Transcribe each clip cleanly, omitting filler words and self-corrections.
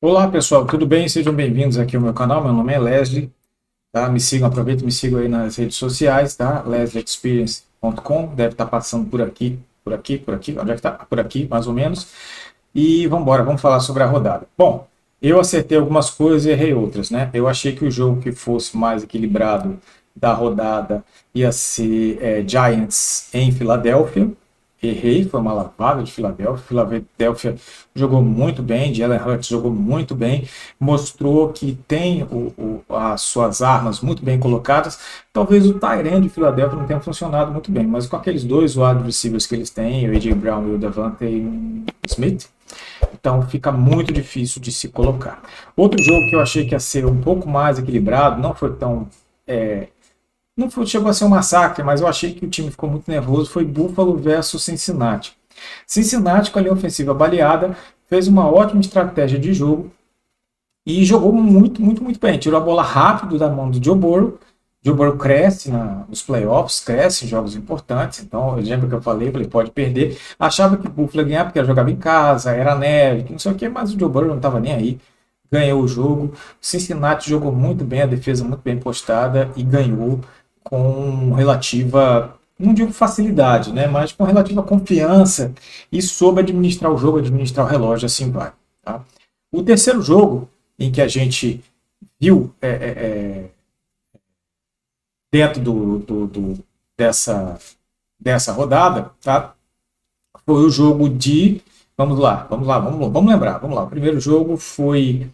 Olá pessoal, tudo bem? Sejam bem-vindos aqui ao meu canal. Meu nome é Leslie, tá? Me sigam, aproveitem, me sigam aí nas redes sociais, tá? leslieexperience.com, deve estar passando por aqui, onde é que tá? Por aqui, mais ou menos. E vamos embora, vamos falar sobre a rodada. Bom, eu acertei algumas coisas e errei outras, né? Eu achei que o jogo que fosse mais equilibrado da rodada ia ser Giants em Filadélfia. Errei, foi uma lavada de Filadélfia. Filadélfia jogou muito bem, Jalen Hurts jogou muito bem, mostrou que tem as suas armas muito bem colocadas. Talvez o tight end de Filadélfia não tenha funcionado muito bem, mas com aqueles dois wide receivers que eles têm, o A.J. Brown e o Devontae Smith, então fica muito difícil de se colocar. Outro jogo que eu achei que ia ser um pouco mais equilibrado, não foi tão não foi, chegou a ser um massacre, mas eu achei que o time ficou muito nervoso. Foi Buffalo versus Cincinnati. Cincinnati, com a linha ofensiva baleada, fez uma ótima estratégia de jogo e jogou muito, muito, muito bem. Tirou a bola rápido da mão do Joe Burrow. Joe Burrow cresce nos playoffs, cresce em jogos importantes. Então, eu lembro que eu falei, pode perder. Achava que o Buffalo ia ganhar porque jogava em casa, era neve, não sei o que, mas o Joe Burrow não estava nem aí. Ganhou o jogo. Cincinnati jogou muito bem, a defesa muito bem postada e ganhou com relativa, não digo facilidade, né, mas com relativa confiança e soube administrar o jogo, administrar o relógio, assim vai. Tá? O terceiro jogo em que a gente viu dentro dessa rodada, tá? Foi o jogo de, vamos lembrar, vamos lá. O primeiro jogo foi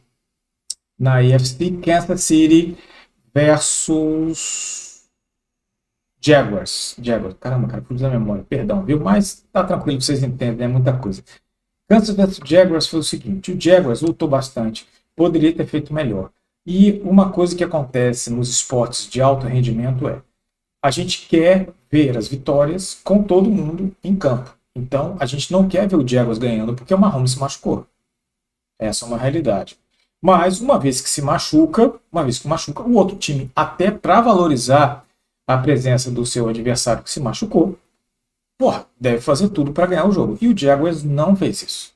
na AFC, Kansas City versus Jaguars. Caramba, cara, fui da memória. Perdão, viu? Mas tá tranquilo, vocês entendem, é muita coisa. Kansas vs Jaguars foi o seguinte: o Jaguars lutou bastante, poderia ter feito melhor. E uma coisa que acontece nos esportes de alto rendimento é a gente quer ver as vitórias com todo mundo em campo. Então, a gente não quer ver o Jaguars ganhando porque o Mahomes se machucou. Essa é uma realidade. Mas uma vez que machuca, o outro time, até para valorizar a presença do seu adversário que se machucou, porra, deve fazer tudo para ganhar o jogo. E o Jaguars não fez isso.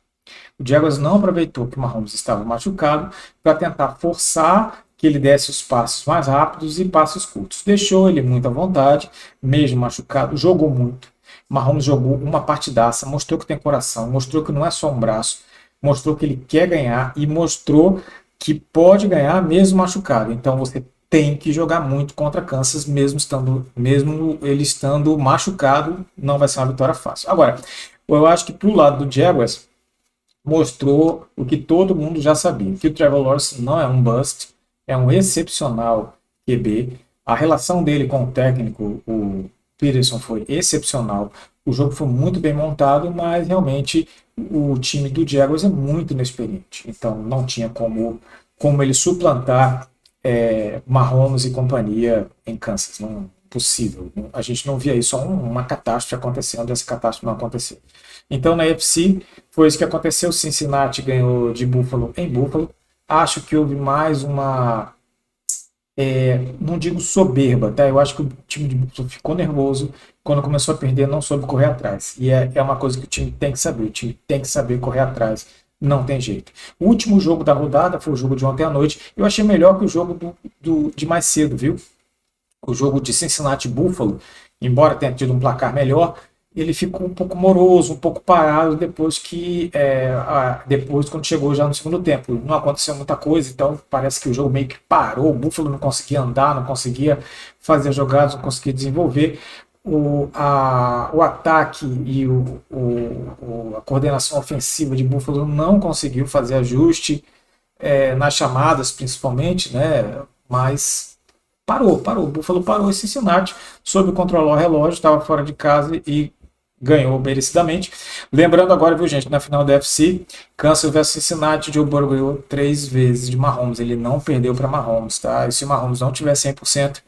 O Jaguars não aproveitou que o Mahomes estava machucado para tentar forçar que ele desse os passos mais rápidos e passos curtos. Deixou ele muito à vontade, mesmo machucado, jogou muito. Mahomes jogou uma partidaça, mostrou que tem coração, mostrou que não é só um braço, mostrou que ele quer ganhar e mostrou que pode ganhar mesmo machucado. Então você tem que jogar muito contra Kansas, mesmo ele estando machucado, não vai ser uma vitória fácil. Agora, eu acho que pro lado do Jaguars mostrou o que todo mundo já sabia, que o Trevor Lawrence não é um bust, é um excepcional QB. A relação dele com o técnico, o Peterson, foi excepcional. O jogo foi muito bem montado, mas realmente o time do Jaguars é muito inexperiente. Então não tinha como ele suplantar Mahomes e companhia em Kansas. Não, possível. A gente não via isso, só uma catástrofe acontecendo, essa catástrofe não aconteceu. Então na UFC foi isso que aconteceu. Cincinnati ganhou de Buffalo em Buffalo. Acho que houve mais uma, não digo soberba, tá? Eu acho que o time de Buffalo ficou nervoso quando começou a perder, não soube correr atrás. E é uma coisa que o time tem que saber. O time tem que saber correr atrás. Não tem jeito. O último jogo da rodada foi o jogo de ontem à noite. Eu achei melhor que o jogo de mais cedo, viu? O jogo de Cincinnati Buffalo, embora tenha tido um placar melhor, ele ficou um pouco moroso, um pouco parado depois quando chegou já no segundo tempo. Não aconteceu muita coisa, então parece que o jogo meio que parou. O Buffalo não conseguia andar, não conseguia fazer jogadas, não conseguia desenvolver. O ataque e a coordenação ofensiva de Buffalo não conseguiu fazer ajuste nas chamadas, principalmente, né? Mas parou. O Buffalo parou esse Cincinnati, soube controlar o relógio, estava fora de casa e ganhou merecidamente. Lembrando agora, viu, gente, na final da UFC, Kansas vs Cincinnati, Joe Burrow ganhou 3 vezes de Mahomes. Ele não perdeu para Mahomes, tá? E se o Mahomes não tiver 100%,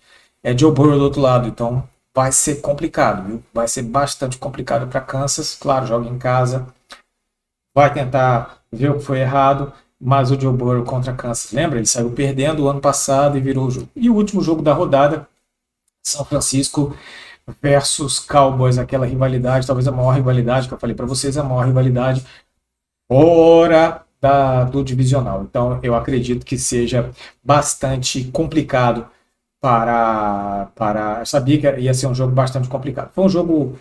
é Joe Burrow do outro lado. Então vai ser complicado, viu? Vai ser bastante complicado para Kansas. Claro, joga em casa, vai tentar ver o que foi errado, mas o Joe Burrow contra Kansas, lembra? Ele saiu perdendo o ano passado e virou o jogo. E o último jogo da rodada, São Francisco versus Cowboys, aquela rivalidade, talvez a maior rivalidade que eu falei para vocês, a maior rivalidade fora do divisional. Então, eu acredito que seja bastante complicado eu sabia que ia ser um jogo bastante complicado. Foi um jogo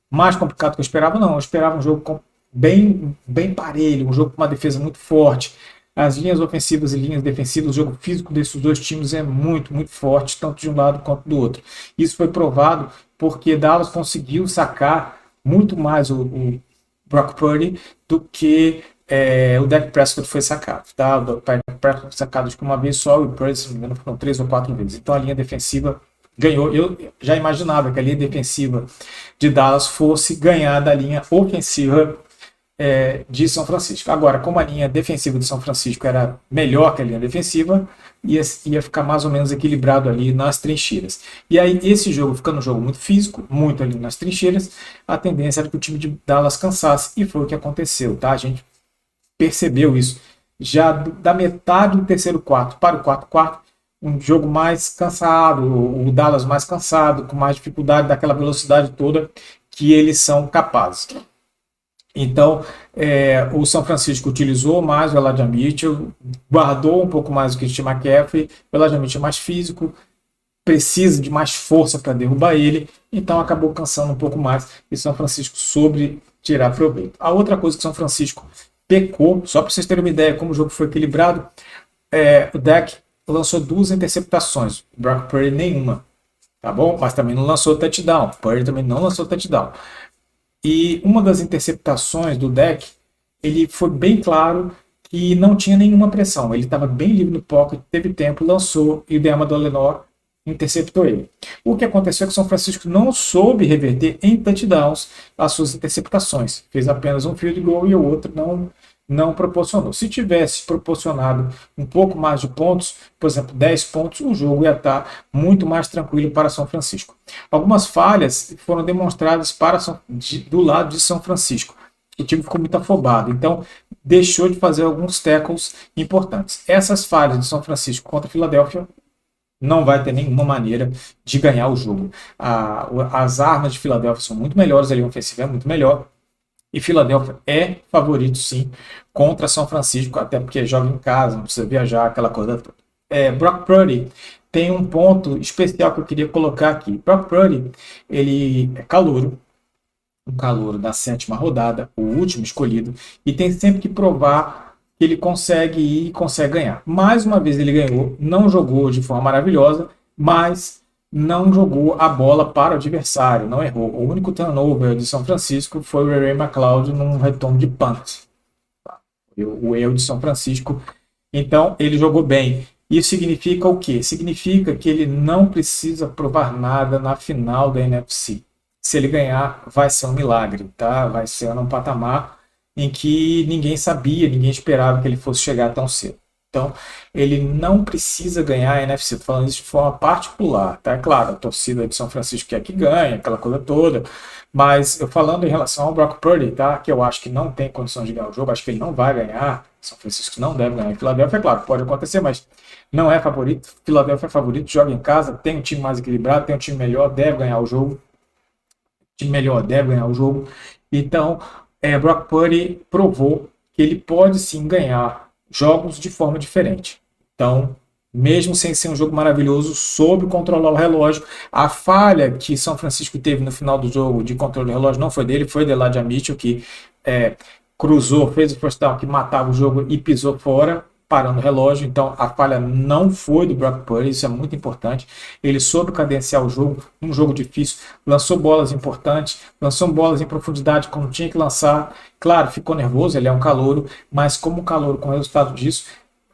mais complicado que eu esperava? Não, eu esperava um jogo bem parelho, um jogo com uma defesa muito forte. As linhas ofensivas e linhas defensivas, o jogo físico desses dois times é muito forte, tanto de um lado quanto do outro. Isso foi provado porque Dallas conseguiu sacar muito mais o Brock Purdy do que o Dak Prescott foi sacado. Tá? O Dak Prescott foi sacado de uma vez só, e o Purdy, se não me engano, foram 3 ou 4 vezes. Então a linha defensiva ganhou. Eu já imaginava que a linha defensiva de Dallas fosse ganhar da linha ofensiva de São Francisco. Agora, como a linha defensiva de São Francisco era melhor que a linha defensiva, ia ficar mais ou menos equilibrado ali nas trincheiras. E aí, esse jogo, ficando um jogo muito físico, muito ali nas trincheiras, a tendência era que o time de Dallas cansasse, e foi o que aconteceu, tá? A gente percebeu isso. Já da metade do terceiro quarto para o quarto quarto, um jogo mais cansado, o Dallas mais cansado, com mais dificuldade daquela velocidade toda que eles são capazes. Então, o São Francisco utilizou mais o Elijah Mitchell, guardou um pouco mais o Christian McCaffrey. O Elijah Mitchell é mais físico, precisa de mais força para derrubar ele, então acabou cansando um pouco mais, e São Francisco soube tirar proveito. A outra coisa que São Francisco pecou, só para vocês terem uma ideia como o jogo foi equilibrado, o Dak lançou 2 interceptações, o Brock Purdy nenhuma, tá bom? Mas também não lançou touchdown, Purdy também não lançou touchdown. E uma das interceptações do Dak, ele foi bem claro que não tinha nenhuma pressão. Ele estava bem livre no pocket, teve tempo, lançou, e o Deamador Lenore interceptou ele. O que aconteceu é que o São Francisco não soube reverter em touchdowns as suas interceptações. Fez apenas um field goal e o outro não proporcionou. Se tivesse proporcionado um pouco mais de pontos, por exemplo, 10 pontos, o jogo ia estar muito mais tranquilo para São Francisco. Algumas falhas foram demonstradas do lado de São Francisco. O time ficou muito afobado, então deixou de fazer alguns tackles importantes. Essas falhas de São Francisco contra a Filadélfia não vai ter nenhuma maneira de ganhar o jogo. As armas de Filadélfia são muito melhores, a linha ofensiva é muito melhor, e Filadélfia é favorito, sim, contra São Francisco, até porque joga em casa, não precisa viajar, aquela coisa toda. Brock Purdy tem um ponto especial que eu queria colocar aqui. Brock Purdy, ele é calouro, um calouro da 7ª rodada, o último escolhido, e tem sempre que provar que ele consegue ir e consegue ganhar. Mais uma vez ele ganhou, não jogou de forma maravilhosa, mas não jogou a bola para o adversário, não errou. O único turnover de São Francisco foi o Ray McLeod num retorno de punt. O erro de São Francisco. Então, ele jogou bem. Isso significa o quê? Significa que ele não precisa provar nada na final da NFC. Se ele ganhar, vai ser um milagre, tá? Vai ser num patamar em que ninguém sabia, ninguém esperava que ele fosse chegar tão cedo. Então, ele não precisa ganhar a NFC. Estou falando isso de forma particular, tá? É claro, a torcida de São Francisco quer que ganhe, aquela coisa toda. Mas eu falando em relação ao Brock Purdy, tá? Que eu acho que não tem condição de ganhar o jogo, acho que ele não vai ganhar. São Francisco não deve ganhar. Em Filadélfia, é claro, pode acontecer, mas não é favorito. Filadélfia é favorito, joga em casa, tem um time mais equilibrado, tem um time melhor, deve ganhar o jogo. O time melhor deve ganhar o jogo. Então, Brock Purdy provou que ele pode sim ganhar jogos de forma diferente. Então, mesmo sem ser um jogo maravilhoso, soube controlar o relógio. A falha que São Francisco teve no final do jogo de controle do relógio não foi dele, foi de Elijah Mitchell, que cruzou, fez o first down que matava o jogo e pisou fora, parando o relógio. Então a falha não foi do Brock Purdy, isso é muito importante. Ele soube cadenciar o jogo, um jogo difícil, lançou bolas importantes, lançou bolas em profundidade quando tinha que lançar. Claro, ficou nervoso, ele é um calouro, mas como calouro, com o resultado disso,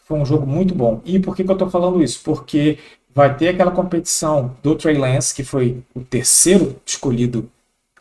foi um jogo muito bom. E por que eu estou falando isso? Porque vai ter aquela competição do Trey Lance, que foi o terceiro escolhido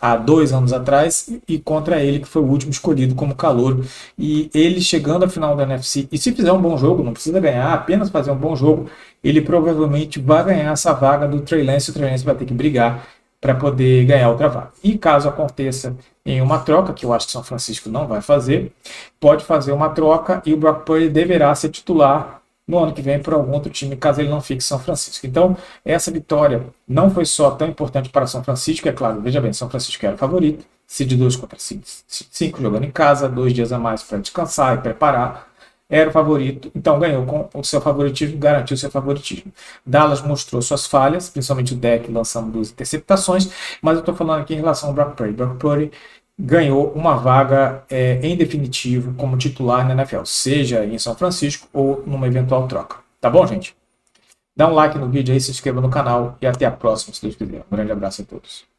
há 2 anos atrás, e contra ele, que foi o último escolhido como calouro. E ele chegando à final da NFC, e se fizer um bom jogo, não precisa ganhar, apenas fazer um bom jogo, ele provavelmente vai ganhar essa vaga do Trey Lance, e o Trey Lance vai ter que brigar para poder ganhar outra vaga. E caso aconteça em uma troca, que eu acho que São Francisco não vai fazer, pode fazer uma troca e o Brock Purdy deverá ser titular no ano que vem para algum outro time, caso ele não fique em São Francisco. Então, essa vitória não foi só tão importante para São Francisco, é claro, veja bem, São Francisco era o favorito, seed 2 contra seed 5 jogando em casa, 2 dias a mais para descansar e preparar, era o favorito, então ganhou com o seu favoritismo, garantiu o seu favoritismo. Dallas mostrou suas falhas, principalmente o deck lançando 2 interceptações, mas eu estou falando aqui em relação ao Brock Purdy. Brock Purdy ganhou uma vaga em definitivo como titular na NFL, seja em São Francisco ou numa eventual troca. Tá bom, gente? Dá um like no vídeo aí, se inscreva no canal e até a próxima, se Deus quiser. Um grande abraço a todos.